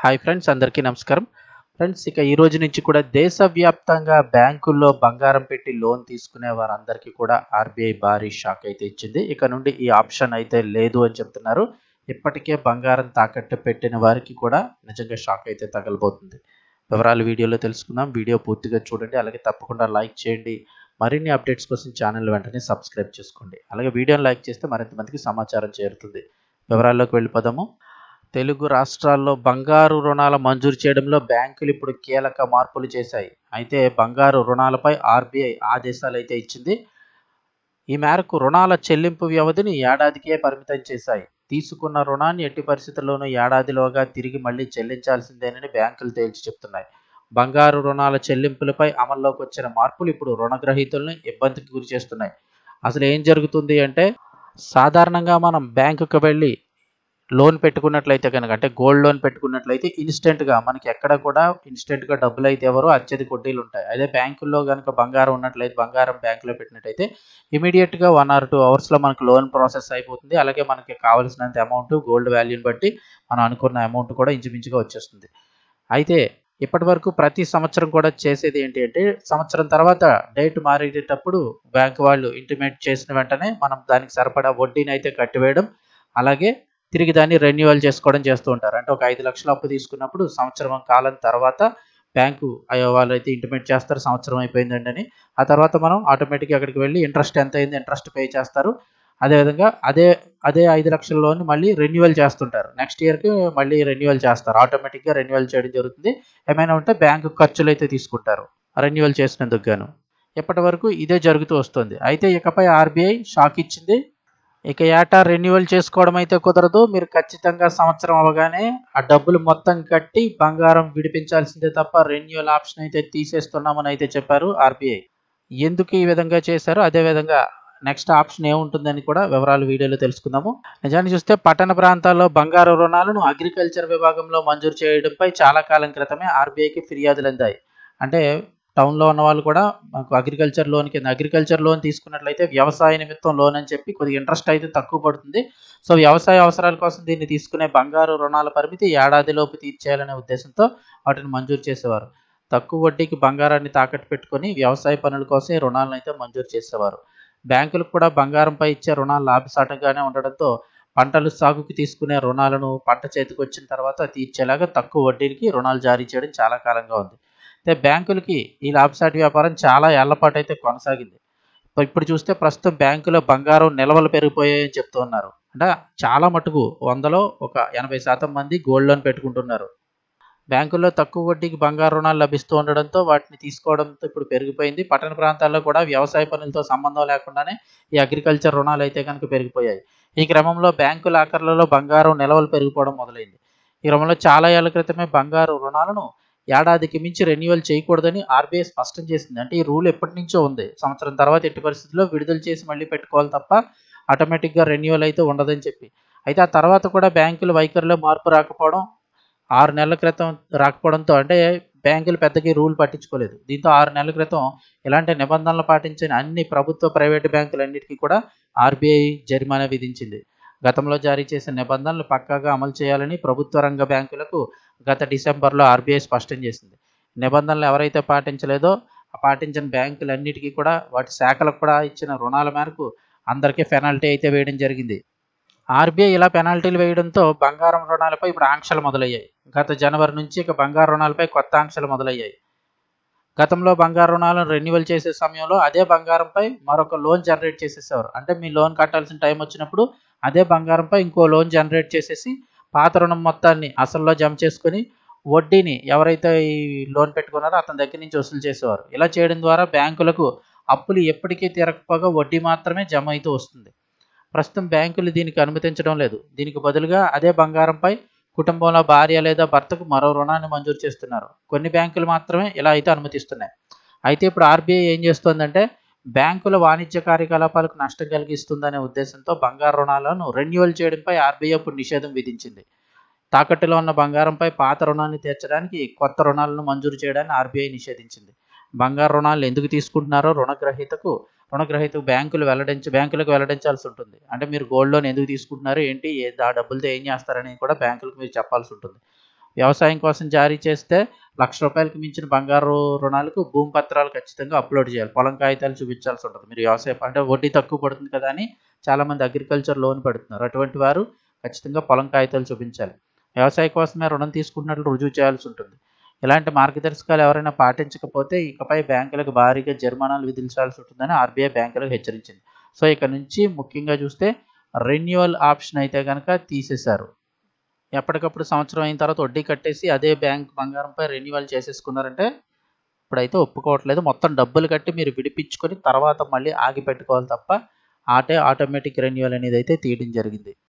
Hi friends, అందరికీ నమస్కారం. Friends, ఇక ఈ రోజు నుంచి కూడా దేశవ్యాప్తంగా బ్యాంకుల్లో బంగారం పెట్టి లోన్ తీసుకునే వారందరికీ కూడా ఆర్బీఐ భారీ షాక్ అయితే ఇచ్చింది. ఇక నుండి ఈ ఆప్షన్ అయితే లేదు అని చెప్తున్నారు. ఇప్పటికే బంగారం తాకట్టు పెట్టిన వారికి కూడా నిజంగా షాక్ అయితే తగలబోతుంది. వివరాలు వీడియోలో తెలుసుకుందాం. వీడియో పూర్తిగా చూడండి. అలాగే తప్పకుండా లైక్ చేయండి. మరిన్ని అప్డేట్స్ కోసం ఛానల్ వెంటనే సబ్స్క్రైబ్ చేసుకోండి. అలాగే వీడియోని లైక్ చేస్తే మరింత మందికి సమాచారం చేరుతుంది. వివరాల్లోకి వెళ్ళిపోదాము. తెలుగు రాష్ట్రాల్లో బంగారు రుణాల మంజూరు చేయడంలో బ్యాంకులు ఇప్పుడు కీలక మార్పులు చేశాయి. అయితే బంగారు రుణాలపై ఆర్బీఐ ఆదేశాలు అయితే ఇచ్చింది. ఈ మేరకు రుణాల చెల్లింపు వ్యవధిని ఏడాదికే పరిమితం చేశాయి. తీసుకున్న రుణాన్ని ఎట్టి పరిస్థితుల్లోనూ ఏడాదిలోగా తిరిగి మళ్లీ చెల్లించాల్సిందేనని బ్యాంకులు తేల్చి చెప్తున్నాయి. బంగారు రుణాల చెల్లింపులపై అమల్లోకి వచ్చిన మార్పులు ఇప్పుడు రుణగ్రహీతలను ఇబ్బందికి గురి చేస్తున్నాయి. అసలు ఏం జరుగుతుంది అంటే, సాధారణంగా మనం బ్యాంకుకు వెళ్ళి లోన్ పెట్టుకున్నట్లయితే కనుక, అంటే గోల్డ్ లోన్ పెట్టుకున్నట్లయితే ఇన్స్టెంట్గా మనకి ఎక్కడ కూడా ఇన్స్టెంట్గా డబ్బులు అయితే ఎవరు అత్యధిక వడ్డీలు ఉంటాయి. అదే బ్యాంకుల్లో కనుక బంగారం ఉన్నట్లయితే, బంగారం బ్యాంకులో పెట్టినట్టయితే ఇమీడియట్గా 1 or 2 అవర్స్లో మనకు లోన్ ప్రాసెస్ అయిపోతుంది. అలాగే మనకి కావాల్సినంత అమౌంట్ గోల్డ్ వాల్యూని బట్టి మనం అనుకున్న అమౌంట్ కూడా ఇంచుమించుగా వచ్చేస్తుంది. అయితే ఇప్పటి వరకు ప్రతి సంవత్సరం కూడా చేసేది ఏంటి అంటే, సంవత్సరం తర్వాత డేట్ మారేటప్పుడు బ్యాంకు వాళ్ళు ఇంటిమేట్ చేసిన వెంటనే మనం దానికి సరిపడా వడ్డీని అయితే కట్టివేయడం, అలాగే తిరిగి దాన్ని రెన్యువల్ చేసుకోవడం చేస్తూ ఉంటారు. అంటే ఒక 5 లక్షల అప్పు తీసుకున్నప్పుడు సంవత్సరం కాలం తర్వాత బ్యాంకు వాళ్ళైతే ఇంటిమేట్ చేస్తారు సంవత్సరం అయిపోయిందండి అని. ఆ తర్వాత మనం ఆటోమేటిక్గా అక్కడికి వెళ్ళి ఇంట్రెస్ట్ ఎంత అయింది ఇంట్రెస్ట్ పే చేస్తారు. అదేవిధంగా అదే 5 లక్షల లోన్ మళ్ళీ రెన్యువల్ చేస్తుంటారు. నెక్స్ట్ ఇయర్కి మళ్ళీ రెన్యువల్ చేస్తారు. ఆటోమేటిక్గా రెన్యువల్ చేయడం జరుగుతుంది. ఏమైనా ఉంటే బ్యాంకు ఖర్చులు అయితే తీసుకుంటారు రెన్యువల్ చేసినందుకు గాను. ఇప్పటి వరకు ఇదే జరుగుతూ వస్తుంది. అయితే ఇకపై ఆర్బీఐ షాక్ ఇచ్చింది. ఇక ఏటా రెన్యువల్ చేసుకోవడం అయితే కుదరదు. మీరు ఖచ్చితంగా సంవత్సరం అవ్వగానే ఆ డబ్బులు మొత్తం కట్టి బంగారం విడిపించాల్సిందే తప్ప రెన్యువల్ ఆప్షన్ అయితే తీసేస్తున్నామని అయితే చెప్పారు ఆర్బీఐ. ఎందుకు ఈ విధంగా చేశారో, అదేవిధంగా నెక్స్ట్ ఆప్షన్ ఏముంటుందని కూడా వివరాలు వీడియోలో తెలుసుకుందాము. నిజాన్ని చూస్తే పట్టణ ప్రాంతాల్లో బంగారు రుణాలను అగ్రికల్చర్ విభాగంలో మంజూరు చేయడంపై చాలా కాలం క్రితమే ఆర్బీఐకి ఫిర్యాదులు అందాయి. అంటే టౌన్లో ఉన్న వాళ్ళు కూడా మాకు అగ్రికల్చర్ లోన్ కింద, అగ్రికల్చర్ లోన్ తీసుకున్నట్లయితే వ్యవసాయ నిమిత్తం లోన్ అని చెప్పి కొద్దిగా ఇంట్రెస్ట్ అయితే తక్కువ పడుతుంది. సో వ్యవసాయ అవసరాల కోసం దీన్ని తీసుకునే బంగారు రుణాల పరిమితి ఏడాదిలోపు తీర్చేయాలనే ఉద్దేశంతో వాటిని మంజూరు చేసేవారు. తక్కువ వడ్డీకి బంగారాన్ని తాకట్టు పెట్టుకొని వ్యవసాయ పనుల కోసం ఈ రుణాలను అయితే మంజూరు చేసేవారు. బ్యాంకులకు కూడా బంగారంపై ఇచ్చే రుణాలు లాభసాటిగానే ఉండడంతో పంటల సాగుకు తీసుకునే రుణాలను పంట చేతికి వచ్చిన తర్వాత తీర్చేలాగా తక్కువ వడ్డీకి రుణాలు జారీ చేయడం చాలా కాలంగా ఉంది. అయితే బ్యాంకులకి ఈ లాభసాటి వ్యాపారం చాలా ఏళ్లపాటు అయితే కొనసాగింది. ఇప్పుడు చూస్తే ప్రస్తుతం బ్యాంకులో బంగారం నిల్వలు పెరిగిపోయాయని చెప్తూ ఉన్నారు. అంటే చాలా మటుకు 100లో ఒక 80% మంది గోల్డ్ లోన్ పెట్టుకుంటున్నారు. బ్యాంకుల్లో తక్కువ వడ్డీకి బంగారు రుణాలు లభిస్తూ ఉండడంతో వాటిని తీసుకోవడంతో ఇప్పుడు పెరిగిపోయింది. పట్టణ ప్రాంతాల్లో కూడా వ్యవసాయ పనులతో సంబంధం లేకుండానే ఈ అగ్రికల్చర్ రుణాలు అయితే కనుక పెరిగిపోయాయి. ఈ క్రమంలో బ్యాంకు లాకర్లలో బంగారం నిల్వలు పెరిగిపోవడం మొదలైంది. ఈ క్రమంలో చాలా ఏళ్ల క్రితమే బంగారు రుణాలను ఏడాదికి మించి రెన్యువల్ చేయకూడదని ఆర్బీఐ స్పష్టం చేసింది. అంటే ఈ రూల్ ఎప్పటి నుంచో ఉంది. సంవత్సరం తర్వాత ఎట్టి పరిస్థితుల్లో విడుదల చేసి మళ్ళీ పెట్టుకోవాలి తప్ప ఆటోమేటిక్గా రెన్యువల్ అయితే ఉండదని చెప్పి. అయితే ఆ తర్వాత కూడా బ్యాంకుల వైఖరిలో మార్పు రాకపోవడం, 6 నెలల క్రితం రాకపోవడంతో, అంటే బ్యాంకులు పెద్దగా రూల్ పట్టించుకోలేదు. దీంతో 6 నెలల క్రితం ఇలాంటి నిబంధనలు పాటించని అన్ని ప్రభుత్వ, ప్రైవేటు బ్యాంకులన్నిటికీ కూడా ఆర్బీఐ జరిమానా విధించింది. గతంలో జారీ చేసిన నిబంధనలు పక్కాగా అమలు చేయాలని ప్రభుత్వ రంగ బ్యాంకులకు గత డిసెంబర్లో ఆర్బీఐ స్పష్టం చేసింది. నిబంధనలు ఎవరైతే పాటించలేదో ఆ పాటించిన బ్యాంకులన్నిటికీ కూడా వాటి శాఖలకు కూడా ఇచ్చిన రుణాల మేరకు అందరికీ పెనాల్టీ అయితే వేయడం జరిగింది. ఆర్బీఐ ఇలా పెనాల్టీలు వేయడంతో బంగారం రుణాలపై ఇప్పుడు ఆంక్షలు మొదలయ్యాయి. గత జనవరి నుంచి ఇక బంగారు రుణాలపై కొత్త ఆంక్షలు మొదలయ్యాయి. గతంలో బంగారు రుణాలను రెన్యువల్ చేసే సమయంలో అదే బంగారంపై మరొక లోన్ జనరేట్ చేసేసేవారు. అంటే మీ లోన్ కట్టాల్సిన టైం వచ్చినప్పుడు అదే బంగారంపై ఇంకో లోన్ జనరేట్ చేసేసి పాత రుణం మొత్తాన్ని అసల్లో జమ చేసుకొని వడ్డీని ఎవరైతే ఈ లోన్ పెట్టుకున్నారో అతని దగ్గర నుంచి వసూలు చేసేవారు. ఇలా చేయడం ద్వారా బ్యాంకులకు అప్పులు ఎప్పటికీ తీరకపోగా వడ్డీ మాత్రమే జమ అవుతూ వస్తుంది. ప్రస్తుతం బ్యాంకులు దీనికి అనుమతించడం లేదు. దీనికి బదులుగా అదే బంగారంపై కుటుంబంలో భార్య లేదా భర్తకు మరో రుణాన్ని మంజూరు చేస్తున్నారు. కొన్ని బ్యాంకులు మాత్రమే ఇలా అయితే అనుమతిస్తున్నాయి. అయితే ఇప్పుడు ఆర్బీఐ ఏం చేస్తోందంటే, బ్యాంకుల వాణిజ్య కార్యకలాపాలకు నష్టం కలిగిస్తుందనే ఉద్దేశంతో బంగారు రుణాలను రెన్యువల్ చేయడంపై ఆర్బీఐ ఇప్పుడు నిషేధం విధించింది. తాకట్టులో ఉన్న బంగారంపై పాత రుణాన్ని తీర్చడానికి కొత్త రుణాలను మంజూరు చేయడాన్ని ఆర్బీఐ నిషేధించింది. బంగారు రుణాలు ఎందుకు తీసుకుంటున్నారో రుణగ్రహీతకు బ్యాంకులకు వెల్లడించాల్సి ఉంటుంది. అంటే మీరు గోల్డ్ లోన్ ఎందుకు తీసుకుంటున్నారు, ఏంటి, ఆ డబ్బులతో ఏం చేస్తారని కూడా బ్యాంకులకు మీరు చెప్పాల్సి ఉంటుంది. వ్యవసాయం కోసం జారీ చేస్తే ₹1,00,000కి మించిన బంగారు రుణాలకు భూమి పత్రాలు ఖచ్చితంగా అప్లోడ్ చేయాలి. పొలం కాగితాలు చూపించాల్సి ఉంటుంది. మీరు వ్యవసాయం అంటే వడ్డీ తక్కువ పడుతుంది కదా అని చాలామంది అగ్రికల్చర్ లోన్ పెడుతున్నారు. అటువంటి వారు ఖచ్చితంగా పొలం కాగితాలు చూపించాలి. వ్యవసాయం కోసమే రుణం తీసుకుంటున్నట్లు రుజువు చేయాల్సి ఉంటుంది. ఇలాంటి మార్గదర్శకాలు ఎవరైనా పాటించకపోతే ఇకపై బ్యాంకులకు భారీగా జరిమానాలు విధించాల్సి ఉంటుందని ఆర్బీఐ బ్యాంకులకు హెచ్చరించింది. సో ఇక నుంచి ముఖ్యంగా చూస్తే రెన్యువల్ ఆప్షన్ అయితే కనుక తీసేశారు. ఎప్పటికప్పుడు సంవత్సరం అయిన తర్వాత వడ్డీ కట్టేసి అదే బ్యాంక్ బంగారంపై రెన్యువల్ చేసేసుకున్నారంటే ఇప్పుడైతే ఒప్పుకోవట్లేదు. మొత్తం డబ్బులు కట్టి మీరు విడిపించుకొని తర్వాత మళ్ళీ ఆగి పెట్టుకోవాలి తప్ప ఆటోమేటిక్ రెన్యువల్ అనేది అయితే తీయడం జరిగింది.